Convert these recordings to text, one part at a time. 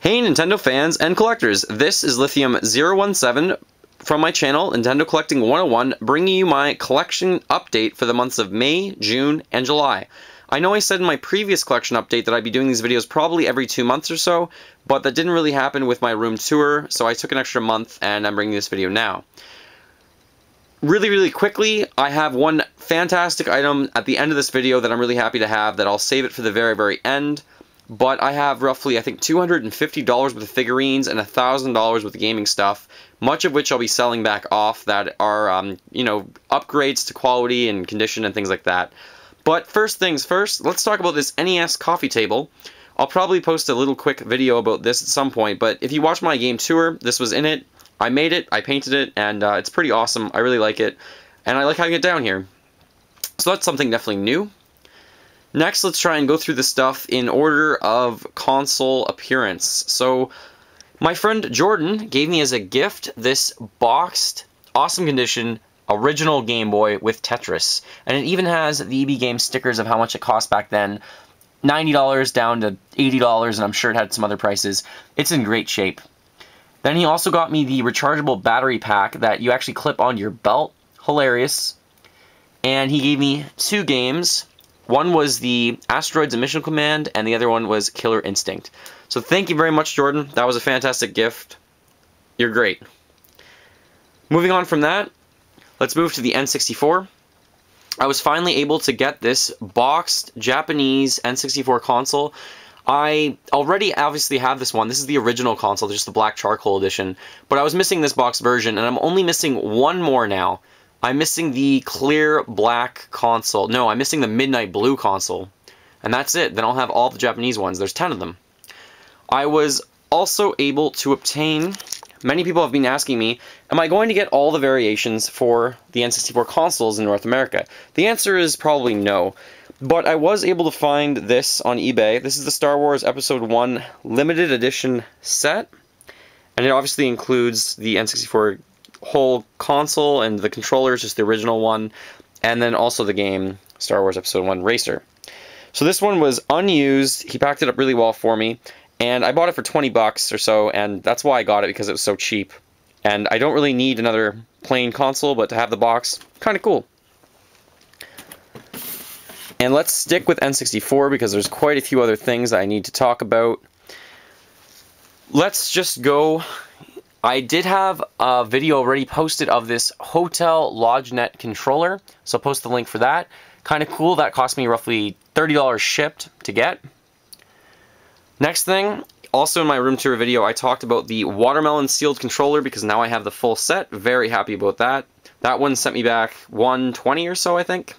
Hey Nintendo fans and collectors, this is Lithium017 from my channel, Nintendo Collecting 101, bringing you my collection update for the months of May, June, and July. I know I said in my previous collection update that I'd be doing these videos probably every 2 months or so, but that didn't really happen with my room tour, so I took an extra month and I'm bringing this video now. Really quickly, I have one fantastic item at the end of this video that I'm really happy to have that I'll save it for the very end. But I have roughly, I think, $250 worth of figurines and $1,000 worth of gaming stuff, much of which I'll be selling back off that are, you know, upgrades to quality and condition and things like that. But first things first, let's talk about this NES coffee table. I'll probably post a little quick video about this at some point, but if you watch my game tour, this was in it. I made it, I painted it, and it's pretty awesome. I really like it, and I like having it down here. So that's something definitely new. Next, let's try and go through the stuff in order of console appearance. So, my friend Jordan gave me as a gift this boxed, awesome condition, original Game Boy with Tetris. And it even has the EB Games stickers of how much it cost back then. $90 down to $80, and I'm sure it had some other prices. It's in great shape. Then he also got me the rechargeable battery pack that you actually clip on your belt. Hilarious. And he gave me 2 games. One was the Asteroids and Mission Command, and the other one was Killer Instinct. So thank you very much, Jordan. That was a fantastic gift. You're great. Moving on from that, let's move to the N64. I was finally able to get this boxed Japanese N64 console. I already obviously have this one. This is the original console, just the black charcoal edition. But I was missing this box version, and I'm only missing one more now. I'm missing the clear black console. No, I'm missing the midnight blue console. And that's it. Then I'll have all the Japanese ones. There's 10 of them. I was also able to obtain... Many people have been asking me, am I going to get all the variations for the N64 consoles in North America? The answer is probably no. But I was able to find this on eBay. This is the Star Wars Episode 1 limited edition set. And it obviously includes the N64 whole console and the controller is just the original one, and then also the game Star Wars Episode 1 Racer. So this one was unused. He packed it up really well for me, and I bought it for 20 bucks or so, and that's why I got it, because it was so cheap. And I don't really need another plain console, but to have the box, kind of cool. And let's stick with N64 because there's quite a few other things I need to talk about. Let's just go. I did have a video already posted of this Hotel LodgeNet controller, so I'll post the link for that. Kind of cool. That cost me roughly $30 shipped to get. Next thing, also in my room tour video, I talked about the watermelon sealed controller because now I have the full set. Very happy about that. That one sent me back $120 or so, I think.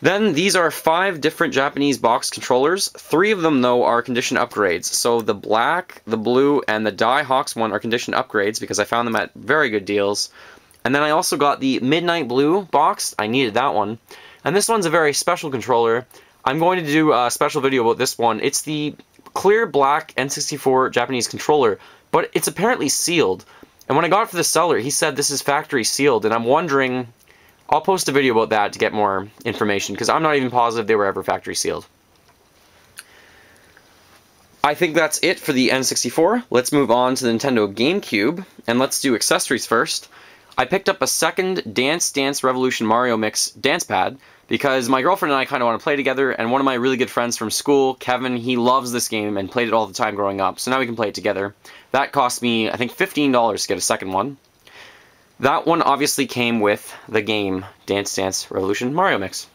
Then these are 5 different Japanese box controllers. 3 of them, though, are condition upgrades. So the black, the blue, and the Daihox one are condition upgrades because I found them at very good deals. And then I also got the Midnight Blue box. I needed that one. And this one's a very special controller. I'm going to do a special video about this one. It's the clear black N64 Japanese controller, but it's apparently sealed. And when I got it for the seller, he said this is factory sealed, and I'm wondering... I'll post a video about that to get more information, because I'm not even positive they were ever factory sealed. I think that's it for the N64. Let's move on to the Nintendo GameCube, and let's do accessories first. I picked up a second Dance Dance Revolution Mario Mix dance pad, because my girlfriend and I kind of want to play together, and one of my really good friends from school, Kevin, he loves this game and played it all the time growing up, so now we can play it together. That cost me, I think, $15 to get a second one. That one obviously came with the game Dance Dance Revolution Mario Mix.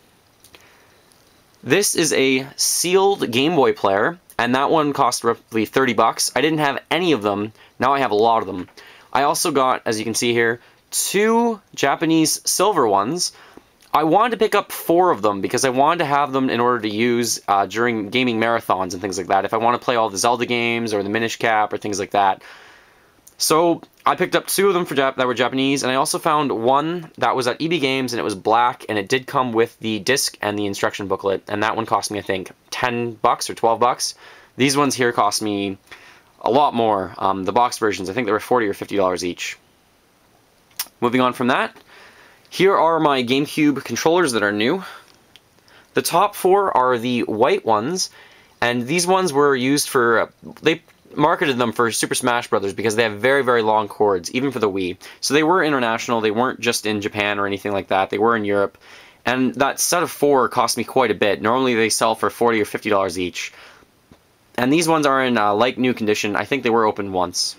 This is a sealed Game Boy player, and that one cost roughly 30 bucks. I didn't have any of them. Now I have a lot of them. I also got, as you can see here, 2 Japanese silver ones. I wanted to pick up 4 of them because I wanted to have them in order to use during gaming marathons and things like that. If I want to play all the Zelda games or the Minish Cap or things like that. So I picked up 2 of them that were Japanese, and I also found one that was at EB Games, and it was black, and it did come with the disc and the instruction booklet, and that one cost me, I think, 10 bucks or 12 bucks. These ones here cost me a lot more. The box versions, I think they were $40 or $50 each. Moving on from that, here are my GameCube controllers that are new. The top 4 are the white ones, And these ones were used for, they marketed them for Super Smash Brothers because they have very, very long cords, even for the Wii. So they were international, they weren't just in Japan or anything like that, they were in Europe. And that set of 4 cost me quite a bit. Normally they sell for $40 or $50 each. And these ones are in like new condition. I think they were opened once.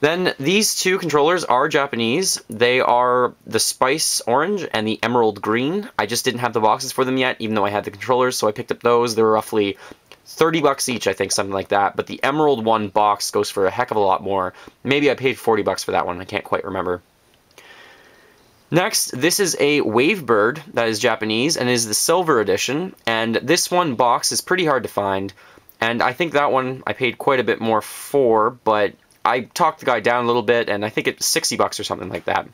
Then these 2 controllers are Japanese. They are the Spice Orange and the Emerald Green. I just didn't have the boxes for them yet, even though I had the controllers, so I picked up those. They were roughly 30 bucks each, I think, something like that. But the Emerald one box goes for a heck of a lot more. Maybe I paid 40 bucks for that one. I can't quite remember. Next, this is a Wavebird that is Japanese and is the silver edition. And this one box is pretty hard to find. And I think that one I paid quite a bit more for, but I talked the guy down a little bit, and I think it's 60 bucks or something like that.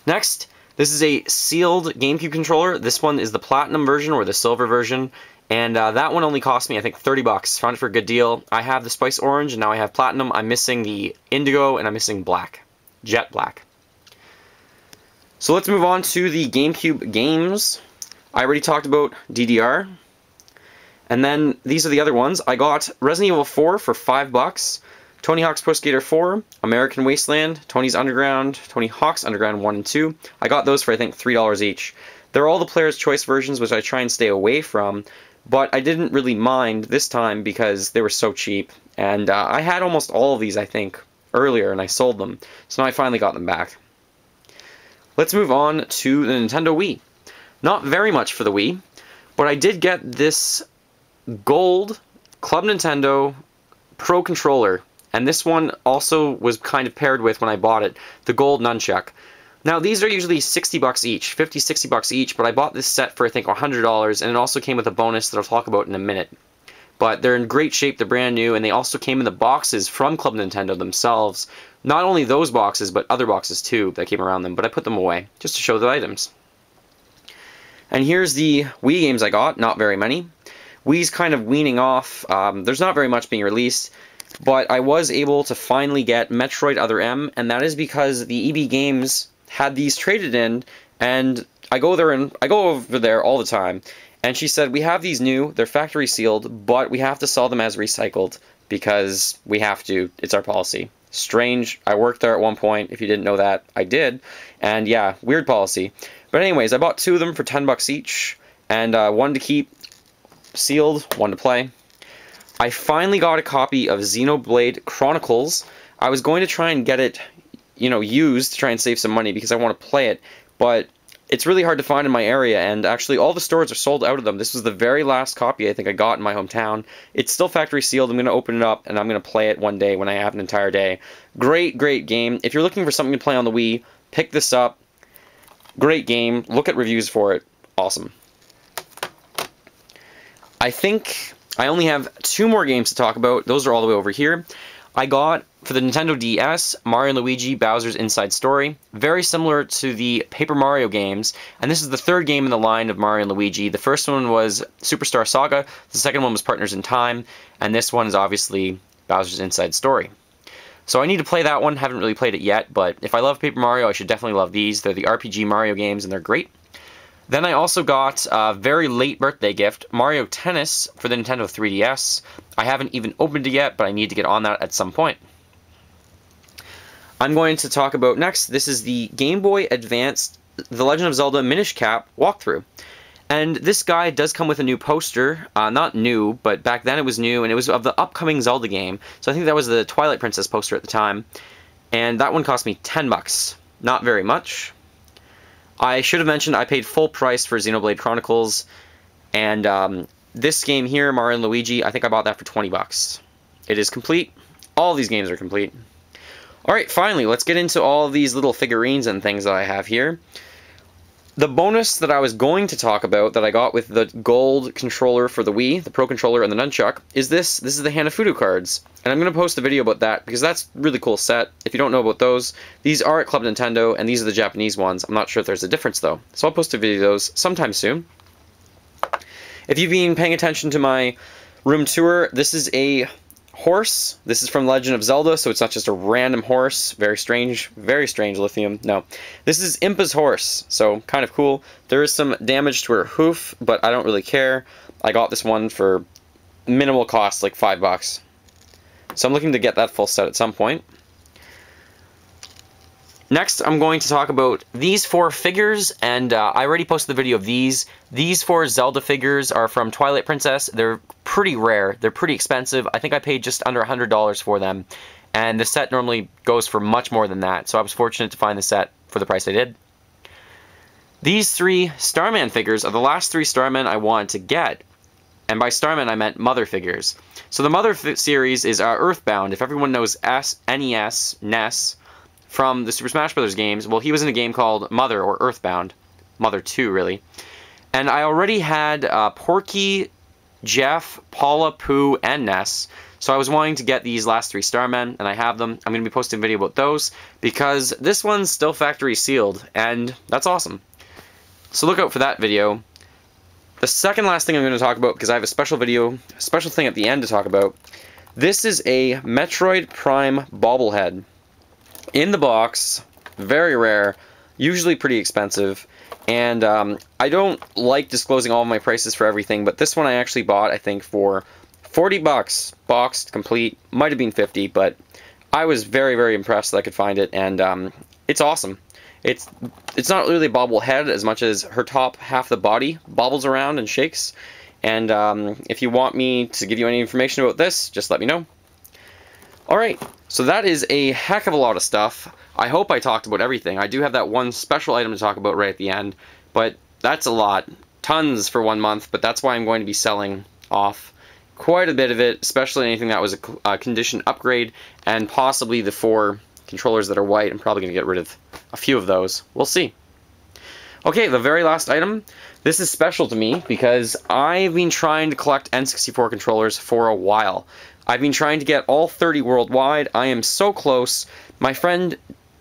Next, this is a sealed GameCube controller. This one is the Platinum version or the silver version, and that one only cost me, I think, 30 bucks. Found it for a good deal. I have the Spice Orange, and now I have Platinum. I'm missing the Indigo, and I'm missing Black. Jet Black. So let's move on to the GameCube games. I already talked about DDR. And then these are the other ones. I got Resident Evil 4 for 5 bucks. Tony Hawk's Pro Skater 4, American Wasteland, Tony's Underground, Tony Hawk's Underground 1 and 2. I got those for, I think, $3 each. They're all the Player's Choice versions, which I try and stay away from, but I didn't really mind this time because they were so cheap. And I had almost all of these, I think, earlier, and I sold them. So now I finally got them back. Let's move on to the Nintendo Wii. Not very much for the Wii, but I did get this gold Club Nintendo Pro Controller. And this one also was kind of paired with, when I bought it, the gold nunchuck. Now, these are usually 60 bucks each, 50, 60 bucks each, but I bought this set for, I think, $100, and it also came with a bonus that I'll talk about in a minute. But they're in great shape, they're brand new, and they also came in the boxes from Club Nintendo themselves. Not only those boxes, but other boxes too that came around them, but I put them away, just to show the items. And here's the Wii games I got, not very many. Wii's kind of weaning off, there's not very much being released. But I was able to finally get Metroid Other M, and that is because the EB Games had these traded in, and I go over there all the time, and she said, we have these new, they're factory sealed, but we have to sell them as recycled, because we have to, it's our policy. Strange, I worked there at one point, if you didn't know that, I did, and yeah, weird policy. But anyways, I bought 2 of them for 10 bucks each, and one to keep sealed, one to play. I finally got a copy of Xenoblade Chronicles. I was going to try and get it, used to try and save some money because I want to play it, but it's really hard to find in my area, and actually all the stores are sold out of them. This was the very last copy I think I got in my hometown. It's still factory sealed. I'm going to open it up, and I'm going to play it one day when I have an entire day. Great, great game. If you're looking for something to play on the Wii, pick this up. Great game. Look at reviews for it. Awesome. I think I only have 2 more games to talk about. Those are all the way over here. I got, for the Nintendo DS, Mario & Luigi Bowser's Inside Story. Very similar to the Paper Mario games, and this is the 3rd game in the line of Mario & Luigi. The first one was Superstar Saga, the second one was Partners in Time, and this one is obviously Bowser's Inside Story. So I need to play that one. Haven't really played it yet, but if I love Paper Mario, I should definitely love these. They're the RPG Mario games, and they're great. Then I also got a very late birthday gift, Mario Tennis for the Nintendo 3DS. I haven't even opened it yet, but I need to get on that at some point. I'm going to talk about next, this is the Game Boy Advance The Legend of Zelda Minish Cap walkthrough. And this guide does come with a new poster, not new, but back then it was new, and it was of the upcoming Zelda game. So I think that was the Twilight Princess poster at the time. And that one cost me 10 bucks. Not very much. I should have mentioned I paid full price for Xenoblade Chronicles, and this game here, Mario & Luigi, I think I bought that for 20 bucks. It is complete. All these games are complete. Alright, finally, let's get into all of these little figurines and things that I have here. The bonus that I was going to talk about that I got with the gold controller for the Wii, the Pro Controller and the Nunchuck, is this. This is the Hanafuda cards. And I'm going to post a video about that because that's a really cool set. If you don't know about those, these are at Club Nintendo and these are the Japanese ones. I'm not sure if there's a difference though. So I'll post a video of those sometime soon. If you've been paying attention to my room tour, this is a horse. This is from Legend of Zelda, so it's not just a random horse. Very strange lithium. No. This is Impa's horse, so kind of cool. There is some damage to her hoof, but I don't really care. I got this one for minimal cost, like $5. So I'm looking to get that full set at some point. Next, I'm going to talk about these 4 figures, and I already posted the video of these. These 4 Zelda figures are from Twilight Princess. They're pretty rare. They're pretty expensive. I think I paid just under $100 for them, and the set normally goes for much more than that, so I was fortunate to find the set for the price I did. These 3 Starman figures are the last 3 Starmen I wanted to get, and by Starmen I meant Mother figures. So the Mother series is Earthbound. If everyone knows NES, from the Super Smash Bros. Games, well, he was in a game called Mother, or Earthbound. Mother 2, really. And I already had Porky, Jeff, Paula, Pooh, and Ness, so I was wanting to get these last 3 Starmen, and I have them. I'm going to be posting a video about those, because this one's still factory sealed, and that's awesome. So look out for that video. The second last thing I'm going to talk about, because I have a special thing at the end to talk about, this is a Metroid Prime bobblehead. In the box, very rare, usually pretty expensive, and I don't like disclosing all of my prices for everything, but this one I actually bought, I think, for $40, boxed, complete, might have been 50, but I was very, very impressed that I could find it, and it's awesome. It's not really a bobblehead as much as her top half the body bobbles around and shakes, and if you want me to give you any information about this, just let me know. Alright, so that is a heck of a lot of stuff. I hope I talked about everything. I do have that one special item to talk about right at the end, but that's a lot. Tons for 1 month, but that's why I'm going to be selling off quite a bit of it, especially anything that was a condition upgrade, and possibly the 4 controllers that are white. I'm probably going to get rid of a few of those. We'll see. Okay, the very last item. This is special to me because I've been trying to collect N64 controllers for a while. I've been trying to get all 30 worldwide. I am so close. My friend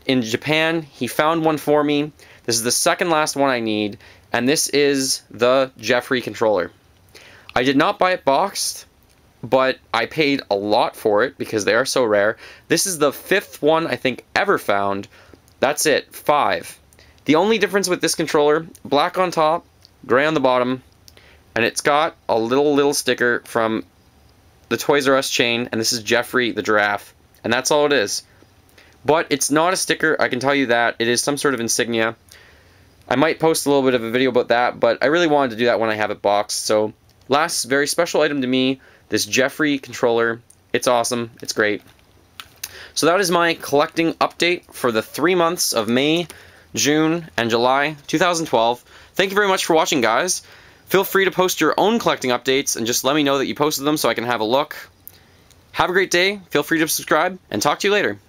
in Japan, he found one for me. This is the second last one I need, and this is the Jeffrey controller. I did not buy it boxed, but I paid a lot for it because they are so rare. This is the 5th one I think ever found. That's it, 5. The only difference with this controller, black on top, gray on the bottom, and it's got a little sticker from the Toys R Us chain, and this is Jeffrey the giraffe, and that's all it is. But it's not a sticker, I can tell you that. It is some sort of insignia. I might post a little bit of a video about that, but I really wanted to do that when I have it boxed. So, last very special item to me, this Jeffrey controller. It's awesome, it's great. So that is my collecting update for the 3 months of May, June, and July 2012. Thank you very much for watching, guys. Feel free to post your own collecting updates and just let me know that you posted them so I can have a look. Have a great day, feel free to subscribe, and talk to you later.